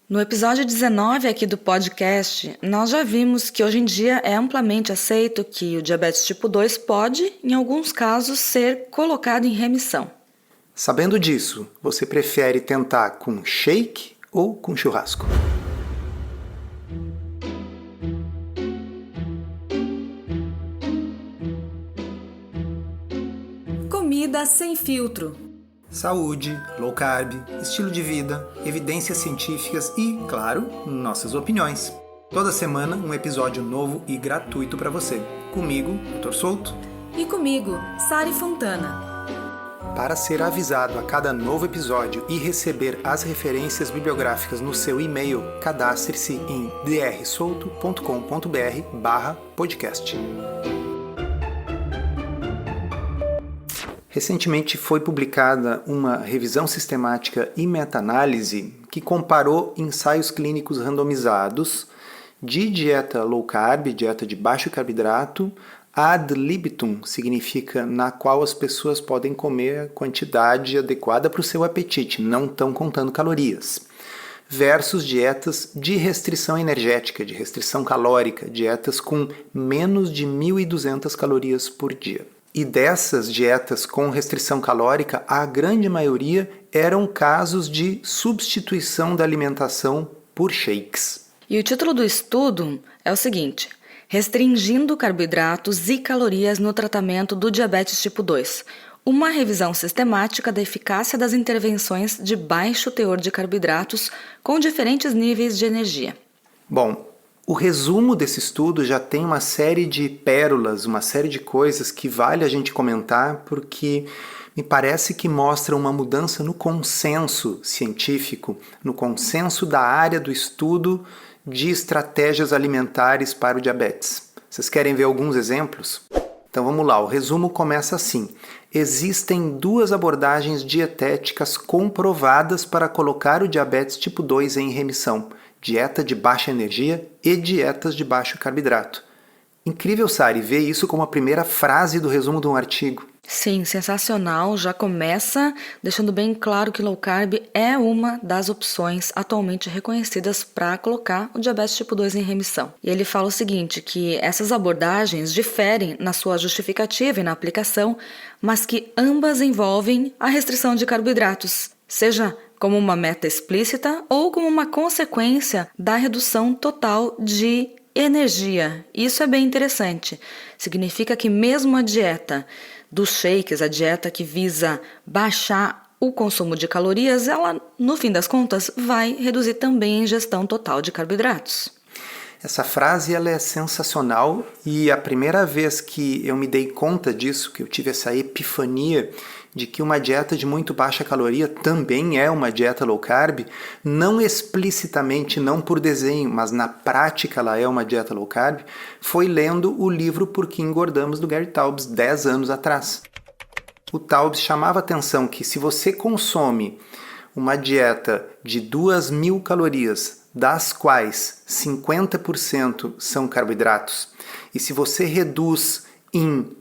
No episódio 19 aqui do podcast, nós já vimos que hoje em dia é amplamente aceito que o diabetes tipo 2 pode, em alguns casos, ser colocado em remissão. Sabendo disso, você prefere tentar com shake ou com churrasco? Comida sem filtro. Saúde, low carb, estilo de vida, evidências científicas e, claro, nossas opiniões. Toda semana um episódio novo e gratuito para você. Comigo, Dr. Souto. E comigo, Sari Fontana. Para ser avisado a cada novo episódio e receber as referências bibliográficas no seu e-mail, cadastre-se em drsolto.com.br/podcast. Recentemente foi publicada uma revisão sistemática e meta-análise que comparou ensaios clínicos randomizados de dieta low carb, dieta de baixo carboidrato, ad libitum, significa na qual as pessoas podem comer a quantidade adequada para o seu apetite, não estão contando calorias, versus dietas de restrição energética, de restrição calórica, dietas com menos de 1.200 calorias por dia. E dessas dietas com restrição calórica, a grande maioria eram casos de substituição da alimentação por shakes. E o título do estudo é o seguinte: Restringindo carboidratos e calorias no tratamento do diabetes tipo 2. Uma revisão sistemática da eficácia das intervenções de baixo teor de carboidratos com diferentes níveis de energia. Bom, o resumo desse estudo já tem uma série de pérolas, uma série de coisas que vale a gente comentar, porque me parece que mostra uma mudança no consenso científico, no consenso da área do estudo de estratégias alimentares para o diabetes. Vocês querem ver alguns exemplos? Então vamos lá, o resumo começa assim. Existem duas abordagens dietéticas comprovadas para colocar o diabetes tipo 2 em remissão: dieta de baixa energia e dietas de baixo carboidrato. Incrível, Sari, ver isso como a primeira frase do resumo de um artigo. Sim, sensacional. Já começa deixando bem claro que low carb é uma das opções atualmente reconhecidas para colocar o diabetes tipo 2 em remissão. E ele fala o seguinte, que essas abordagens diferem na sua justificativa e na aplicação, mas que ambas envolvem a restrição de carboidratos, seja como uma meta explícita ou como uma consequência da redução total de energia. Isso é bem interessante. Significa que mesmo a dieta dos shakes, a dieta que visa baixar o consumo de calorias, ela, no fim das contas, vai reduzir também a ingestão total de carboidratos. Essa frase ela é sensacional e a primeira vez que eu me dei conta disso, que eu tive essa epifania de que uma dieta de muito baixa caloria também é uma dieta low carb, não explicitamente, não por desenho, mas na prática ela é uma dieta low carb, foi lendo o livro Por que Engordamos, do Gary Taubes, 10 anos atrás. O Taubes chamava a atenção que se você consome uma dieta de 2.000 calorias, das quais 50% são carboidratos, e se você reduz em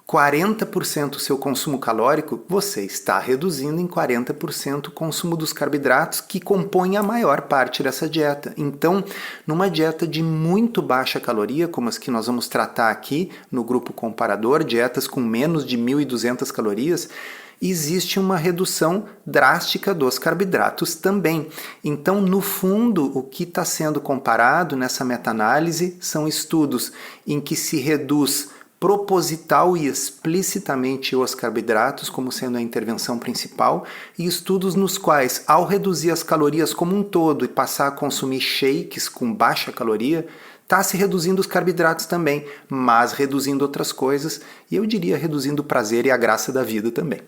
40% o seu consumo calórico, você está reduzindo em 40% o consumo dos carboidratos que compõem a maior parte dessa dieta. Então, numa dieta de muito baixa caloria, como as que nós vamos tratar aqui no grupo comparador, dietas com menos de 1.200 calorias, existe uma redução drástica dos carboidratos também. Então, no fundo, o que está sendo comparado nessa meta-análise são estudos em que se reduz proposital e explicitamente os carboidratos como sendo a intervenção principal, e estudos nos quais, ao reduzir as calorias como um todo e passar a consumir shakes com baixa caloria, está se reduzindo os carboidratos também, mas reduzindo outras coisas, e eu diria reduzindo o prazer e a graça da vida também.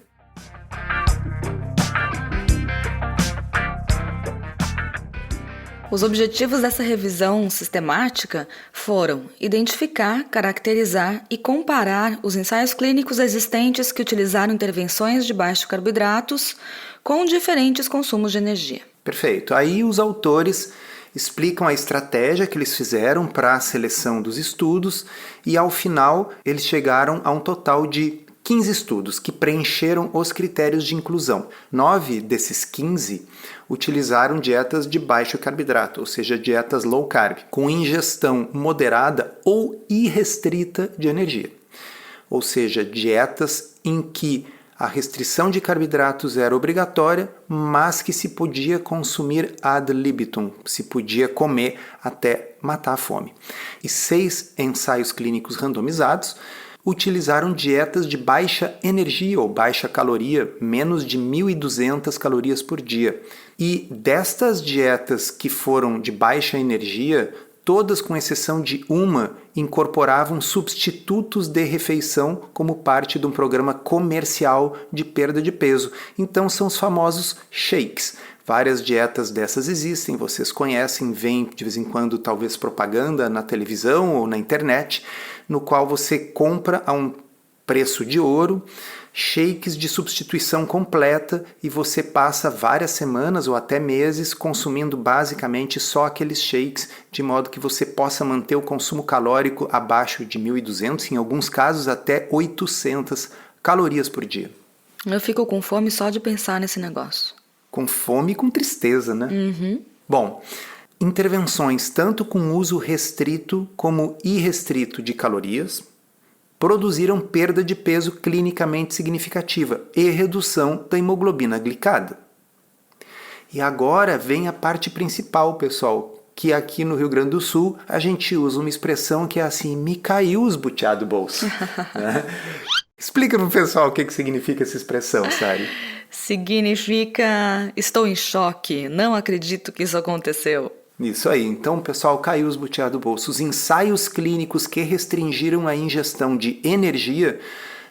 Os objetivos dessa revisão sistemática foram identificar, caracterizar e comparar os ensaios clínicos existentes que utilizaram intervenções de baixos carboidratos com diferentes consumos de energia. Perfeito. Aí os autores explicam a estratégia que eles fizeram para a seleção dos estudos e, ao final, eles chegaram a um total de 15 estudos que preencheram os critérios de inclusão. 9 desses 15 utilizaram dietas de baixo carboidrato, ou seja, dietas low carb, com ingestão moderada ou irrestrita de energia. Ou seja, dietas em que a restrição de carboidratos era obrigatória, mas que se podia consumir ad libitum, se podia comer até matar a fome. E 6 ensaios clínicos randomizados utilizaram dietas de baixa energia ou baixa caloria, menos de 1.200 calorias por dia. E destas dietas que foram de baixa energia, todas, com exceção de uma, incorporavam substitutos de refeição como parte de um programa comercial de perda de peso. Então são os famosos shakes. Várias dietas dessas existem, vocês conhecem, vem de vez em quando talvez propaganda na televisão ou na internet, no qual você compra a um preço de ouro shakes de substituição completa e você passa várias semanas ou até meses consumindo basicamente só aqueles shakes, de modo que você possa manter o consumo calórico abaixo de 1.200, em alguns casos até 800 calorias por dia. Eu fico com fome só de pensar nesse negócio. Com fome e com tristeza, né? Uhum. Bom, intervenções tanto com uso restrito como irrestrito de calorias produziram perda de peso clinicamente significativa e redução da hemoglobina glicada. E agora vem a parte principal, pessoal, que aqui no Rio Grande do Sul a gente usa uma expressão que é assim, me caiu os butiá do bolso. Né? Explica pro pessoal o que significa essa expressão, Sari. Significa, estou em choque, não acredito que isso aconteceu. Isso aí, então pessoal, caiu os butiá do bolso. Os ensaios clínicos que restringiram a ingestão de energia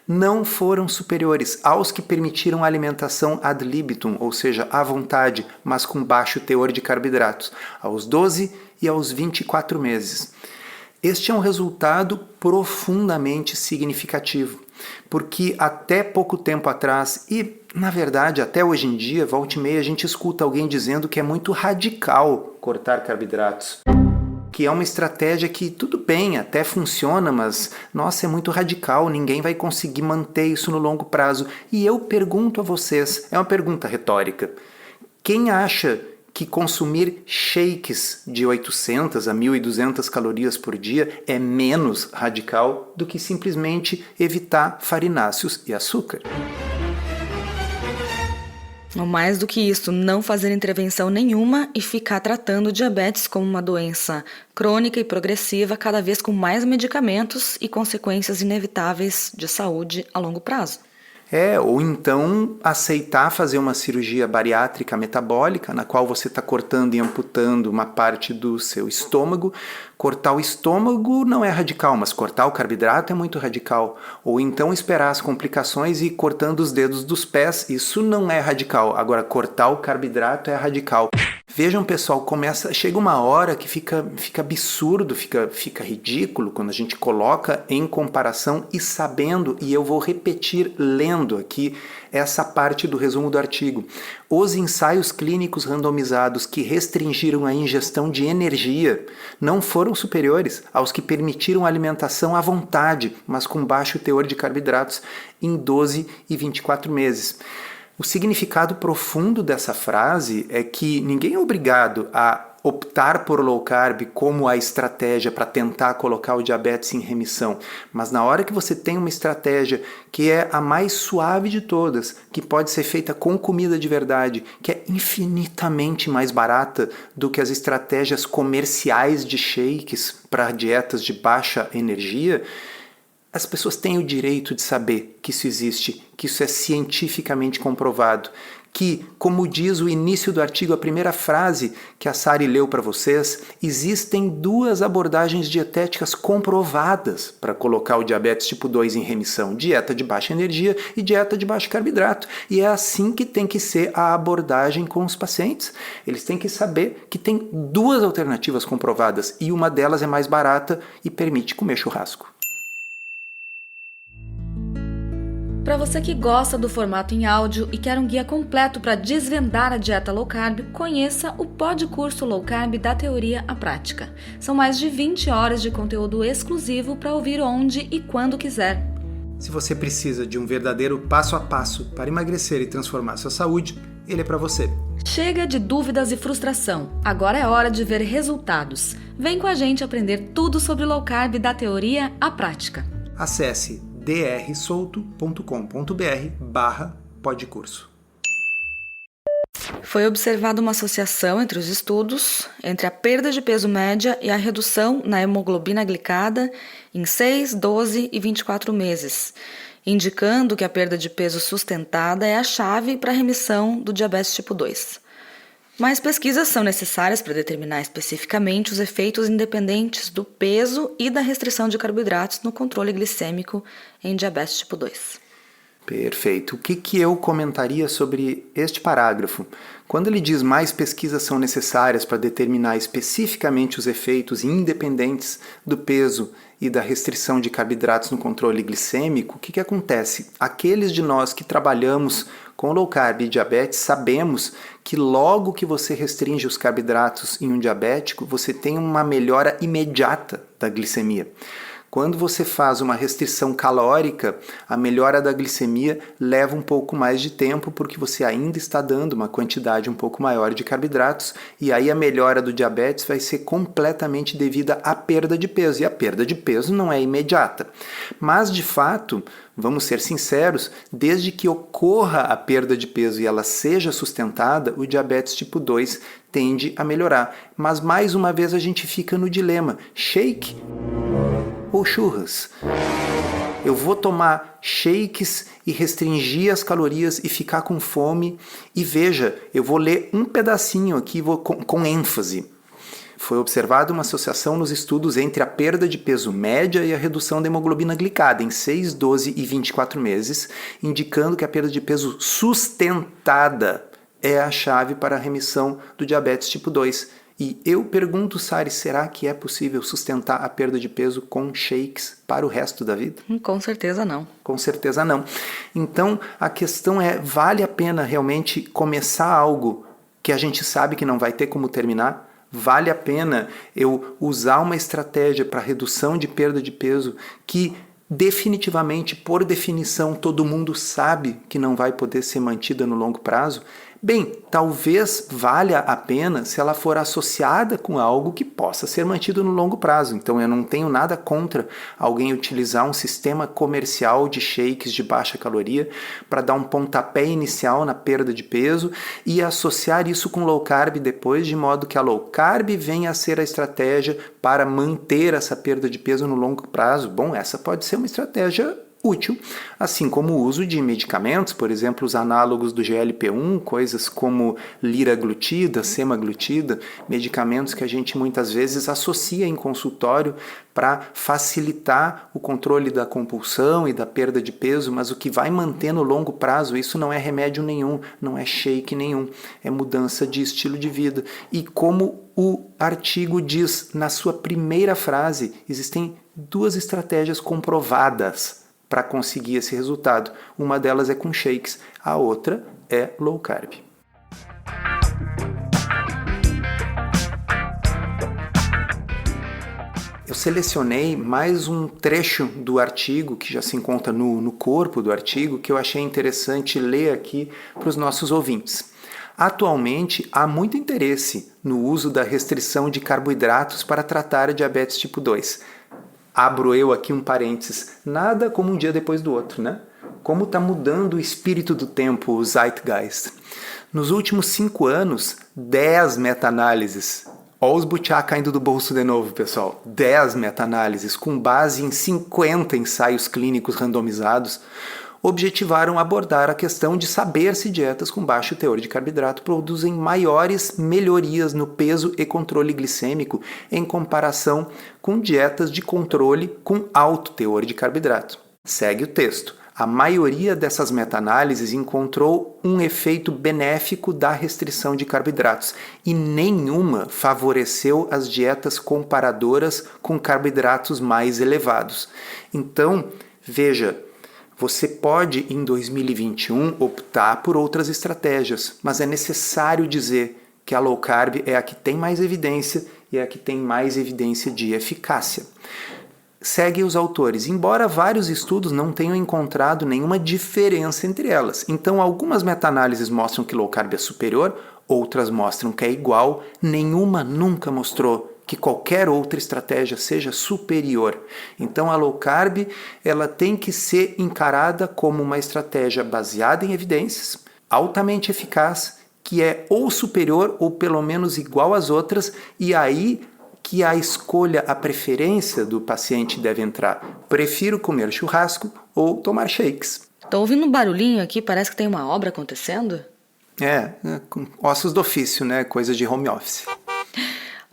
não foram superiores aos que permitiram a alimentação ad libitum, ou seja, à vontade, mas com baixo teor de carboidratos, aos 12 e aos 24 meses. Este é um resultado profundamente significativo, porque até pouco tempo atrás, e na verdade até hoje em dia, volta e meia, a gente escuta alguém dizendo que é muito radical cortar carboidratos. Que é uma estratégia que tudo bem, até funciona, mas nossa, é muito radical, ninguém vai conseguir manter isso no longo prazo. E eu pergunto a vocês, é uma pergunta retórica, quem acha que consumir shakes de 800 a 1.200 calorias por dia é menos radical do que simplesmente evitar farináceos e açúcar? Ou mais do que isso, não fazer intervenção nenhuma e ficar tratando o diabetes como uma doença crônica e progressiva, cada vez com mais medicamentos e consequências inevitáveis de saúde a longo prazo. Ou então aceitar fazer uma cirurgia bariátrica metabólica, na qual você está cortando e amputando uma parte do seu estômago. Cortar o estômago não é radical, mas cortar o carboidrato é muito radical. Ou então esperar as complicações e ir cortando os dedos dos pés, isso não é radical. Agora, cortar o carboidrato é radical. Vejam, pessoal, chega uma hora que fica absurdo, fica ridículo quando a gente coloca em comparação e sabendo, e eu vou repetir lendo aqui essa parte do resumo do artigo. Os ensaios clínicos randomizados que restringiram a ingestão de energia não foram superiores aos que permitiram a alimentação à vontade, mas com baixo teor de carboidratos em 12 e 24 meses. O significado profundo dessa frase é que ninguém é obrigado a optar por low carb como a estratégia para tentar colocar o diabetes em remissão, mas na hora que você tem uma estratégia que é a mais suave de todas, que pode ser feita com comida de verdade, que é infinitamente mais barata do que as estratégias comerciais de shakes para dietas de baixa energia, as pessoas têm o direito de saber que isso existe, que isso é cientificamente comprovado, que, como diz o início do artigo, a primeira frase que a Sari leu para vocês, existem 2 abordagens dietéticas comprovadas para colocar o diabetes tipo 2 em remissão, dieta de baixa energia e dieta de baixo carboidrato. E é assim que tem que ser a abordagem com os pacientes. Eles têm que saber que tem 2 alternativas comprovadas e uma delas é mais barata e permite comer churrasco. Para você que gosta do formato em áudio e quer um guia completo para desvendar a dieta low carb, conheça o podcurso Low Carb da Teoria à Prática. São mais de 20 horas de conteúdo exclusivo para ouvir onde e quando quiser. Se você precisa de um verdadeiro passo a passo para emagrecer e transformar sua saúde, ele é para você. Chega de dúvidas e frustração. Agora é hora de ver resultados. Vem com a gente aprender tudo sobre low carb da teoria à prática. Acesse drsolto.com.br/podcurso. Foi observada uma associação entre os estudos, entre a perda de peso média e a redução na hemoglobina glicada em 6, 12 e 24 meses, indicando que a perda de peso sustentada é a chave para a remissão do diabetes tipo 2. Mais pesquisas são necessárias para determinar especificamente os efeitos independentes do peso e da restrição de carboidratos no controle glicêmico em diabetes tipo 2. Perfeito. O que eu comentaria sobre este parágrafo? Quando ele diz mais pesquisas são necessárias para determinar especificamente os efeitos independentes do peso e da restrição de carboidratos no controle glicêmico, o que acontece? Aqueles de nós que trabalhamos com low carb e diabetes sabemos que logo que você restringe os carboidratos em um diabético, você tem uma melhora imediata da glicemia. Quando você faz uma restrição calórica, a melhora da glicemia leva um pouco mais de tempo porque você ainda está dando uma quantidade um pouco maior de carboidratos e aí a melhora do diabetes vai ser completamente devida à perda de peso. E a perda de peso não é imediata. Mas, de fato, vamos ser sinceros, desde que ocorra a perda de peso e ela seja sustentada, o diabetes tipo 2 tende a melhorar. Mas, mais uma vez, a gente fica no dilema: shake ou churras? Eu vou tomar shakes e restringir as calorias e ficar com fome? E veja, eu vou ler um pedacinho aqui com ênfase. Foi observada uma associação nos estudos entre a perda de peso média e a redução da hemoglobina glicada em 6, 12 e 24 meses, indicando que a perda de peso sustentada é a chave para a remissão do diabetes tipo 2. E eu pergunto, Sari, será que é possível sustentar a perda de peso com shakes para o resto da vida? Com certeza não. Com certeza não. Então, a questão é, vale a pena realmente começar algo que a gente sabe que não vai ter como terminar? Vale a pena eu usar uma estratégia para redução de perda de peso que definitivamente, por definição, todo mundo sabe que não vai poder ser mantida no longo prazo? Bem, talvez valha a pena se ela for associada com algo que possa ser mantido no longo prazo. Então eu não tenho nada contra alguém utilizar um sistema comercial de shakes de baixa caloria para dar um pontapé inicial na perda de peso e associar isso com low carb depois, de modo que a low carb venha a ser a estratégia para manter essa perda de peso no longo prazo. Bom, essa pode ser uma estratégia útil, assim como o uso de medicamentos, por exemplo, os análogos do GLP-1, coisas como liraglutida, semaglutida, medicamentos que a gente muitas vezes associa em consultório para facilitar o controle da compulsão e da perda de peso, mas o que vai manter no longo prazo, isso não é remédio nenhum, não é shake nenhum, é mudança de estilo de vida. E como o artigo diz na sua primeira frase, existem duas estratégias comprovadas para conseguir esse resultado. Uma delas é com shakes, a outra é low carb. Eu selecionei mais um trecho do artigo, que já se encontra no corpo do artigo, que eu achei interessante ler aqui para os nossos ouvintes. Atualmente, há muito interesse no uso da restrição de carboidratos para tratar a diabetes tipo 2. Abro eu aqui um parênteses, nada como um dia depois do outro, né? Como está mudando o espírito do tempo, o zeitgeist. Nos últimos 5 anos, 10 meta-análises. Olha os butiá caindo do bolso de novo, pessoal. 10 meta-análises com base em 50 ensaios clínicos randomizados objetivaram abordar a questão de saber se dietas com baixo teor de carboidrato produzem maiores melhorias no peso e controle glicêmico em comparação com dietas de controle com alto teor de carboidrato. Segue o texto. A maioria dessas meta-análises encontrou um efeito benéfico da restrição de carboidratos e nenhuma favoreceu as dietas comparadoras com carboidratos mais elevados. Então, veja, você pode, em 2021, optar por outras estratégias, mas é necessário dizer que a low carb é a que tem mais evidência e é a que tem mais evidência de eficácia. segue os autores, embora vários estudos não tenham encontrado nenhuma diferença entre elas. Então, algumas meta-análises mostram que low carb é superior, outras mostram que é igual, nenhuma nunca mostrou que qualquer outra estratégia seja superior. Então, a low carb ela tem que ser encarada como uma estratégia baseada em evidências, altamente eficaz, que é ou superior ou pelo menos igual às outras, e aí que a escolha, a preferência do paciente deve entrar. Prefiro comer churrasco ou tomar shakes. Tô ouvindo um barulhinho aqui, parece que tem uma obra acontecendo. Com ossos do ofício, né? Coisa de home office.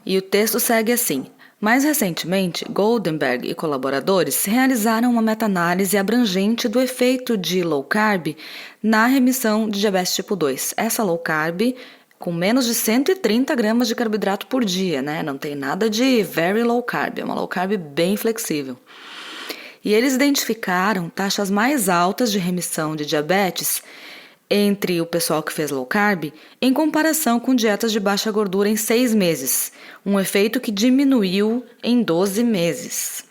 E o texto segue assim. Mais recentemente, Goldenberg e colaboradores realizaram uma meta-análise abrangente do efeito de low carb na remissão de diabetes tipo 2. Essa low carb com menos de 130 gramas de carboidrato por dia, né? Não tem nada de very low carb, é uma low carb bem flexível. E eles identificaram taxas mais altas de remissão de diabetes entre o pessoal que fez low carb em comparação com dietas de baixa gordura em 6 meses, um efeito que diminuiu em 12 meses.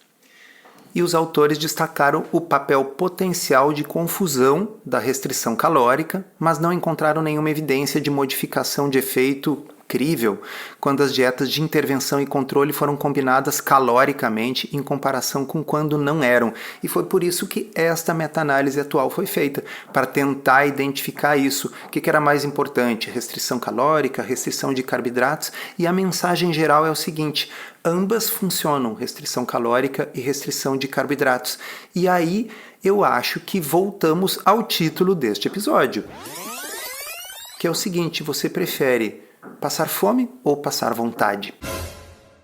E os autores destacaram o papel potencial de confusão da restrição calórica, mas não encontraram nenhuma evidência de modificação de efeito crível quando as dietas de intervenção e controle foram combinadas caloricamente em comparação com quando não eram. E foi por isso que esta meta-análise atual foi feita, para tentar identificar isso. O que era mais importante? Restrição calórica, restrição de carboidratos? E a mensagem geral é o seguinte: ambas funcionam, restrição calórica e restrição de carboidratos. E aí eu acho que voltamos ao título deste episódio, que é o seguinte: você prefere passar fome ou passar vontade?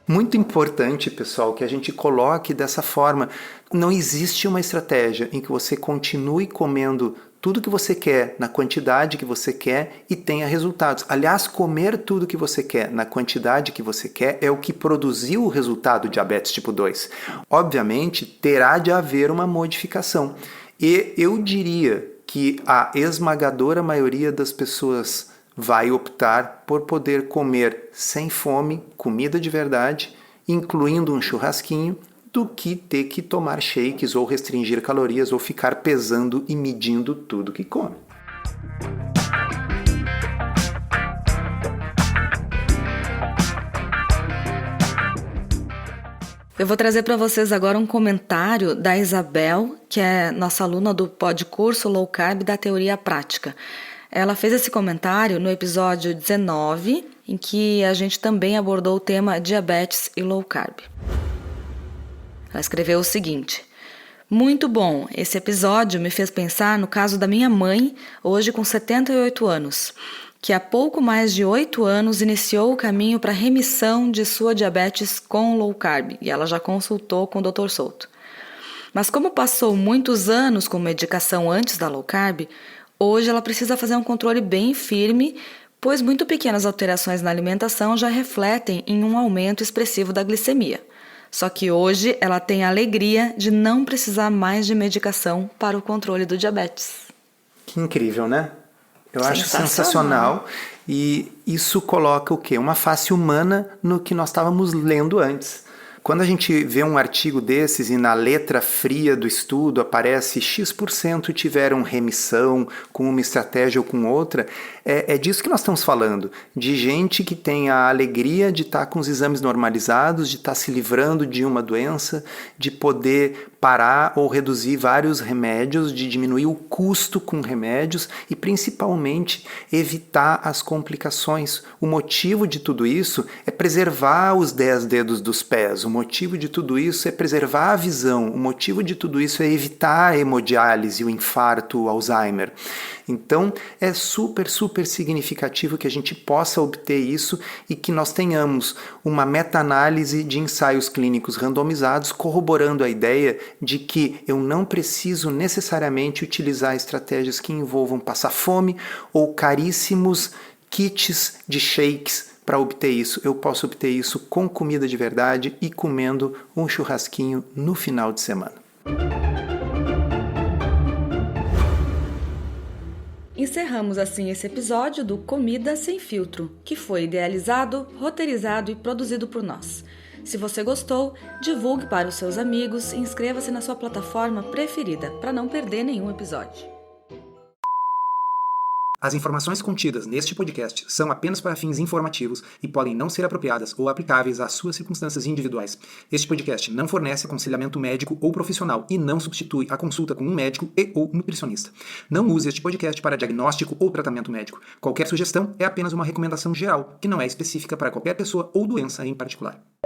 Muito importante, pessoal, que a gente coloque dessa forma. Não existe uma estratégia em que você continue comendo tudo que você quer, na quantidade que você quer e tenha resultados. Aliás, comer tudo que você quer, na quantidade que você quer, é o que produziu o resultado do diabetes tipo 2. Obviamente, terá de haver uma modificação. E eu diria que a esmagadora maioria das pessoas vai optar por poder comer sem fome, comida de verdade, incluindo um churrasquinho, do que ter que tomar shakes ou restringir calorias ou ficar pesando e medindo tudo que come. Eu vou trazer para vocês agora um comentário da Isabel, que é nossa aluna do podcurso Low Carb da Teoria Prática. Ela fez esse comentário no episódio 19, em que a gente também abordou o tema diabetes e low carb. Ela escreveu o seguinte: muito bom, esse episódio me fez pensar no caso da minha mãe, hoje com 78 anos, que há pouco mais de 8 anos iniciou o caminho para a remissão de sua diabetes com low carb, e ela já consultou com o Dr. Souto. Mas como passou muitos anos com medicação antes da low carb, hoje ela precisa fazer um controle bem firme, pois muito pequenas alterações na alimentação já refletem em um aumento expressivo da glicemia. Só que hoje ela tem a alegria de não precisar mais de medicação para o controle do diabetes. Que incrível, né? Eu acho sensacional. E isso coloca o quê? Uma face humana no que nós estávamos lendo antes. Quando a gente vê um artigo desses e na letra fria do estudo aparece X% tiveram remissão com uma estratégia ou com outra, é disso que nós estamos falando. De gente que tem a alegria de estar com os exames normalizados, de estar se livrando de uma doença, de poder parar ou reduzir vários remédios, de diminuir o custo com remédios e principalmente evitar as complicações. O motivo de tudo isso é preservar os 10 dedos dos pés. O motivo de tudo isso é preservar a visão. O motivo de tudo isso é evitar a hemodiálise, o infarto, o Alzheimer. Então, é super significativo que a gente possa obter isso e que nós tenhamos uma meta-análise de ensaios clínicos randomizados corroborando a ideia de que eu não preciso necessariamente utilizar estratégias que envolvam passar fome ou caríssimos kits de shakes para obter isso. Eu posso obter isso com comida de verdade e comendo um churrasquinho no final de semana. Encerramos assim esse episódio do Comida Sem Filtro, que foi idealizado, roteirizado e produzido por nós. Se você gostou, divulgue para os seus amigos e inscreva-se na sua plataforma preferida para não perder nenhum episódio. As informações contidas neste podcast são apenas para fins informativos e podem não ser apropriadas ou aplicáveis às suas circunstâncias individuais. Este podcast não fornece aconselhamento médico ou profissional e não substitui a consulta com um médico e/ou nutricionista. Não use este podcast para diagnóstico ou tratamento médico. Qualquer sugestão é apenas uma recomendação geral, que não é específica para qualquer pessoa ou doença em particular.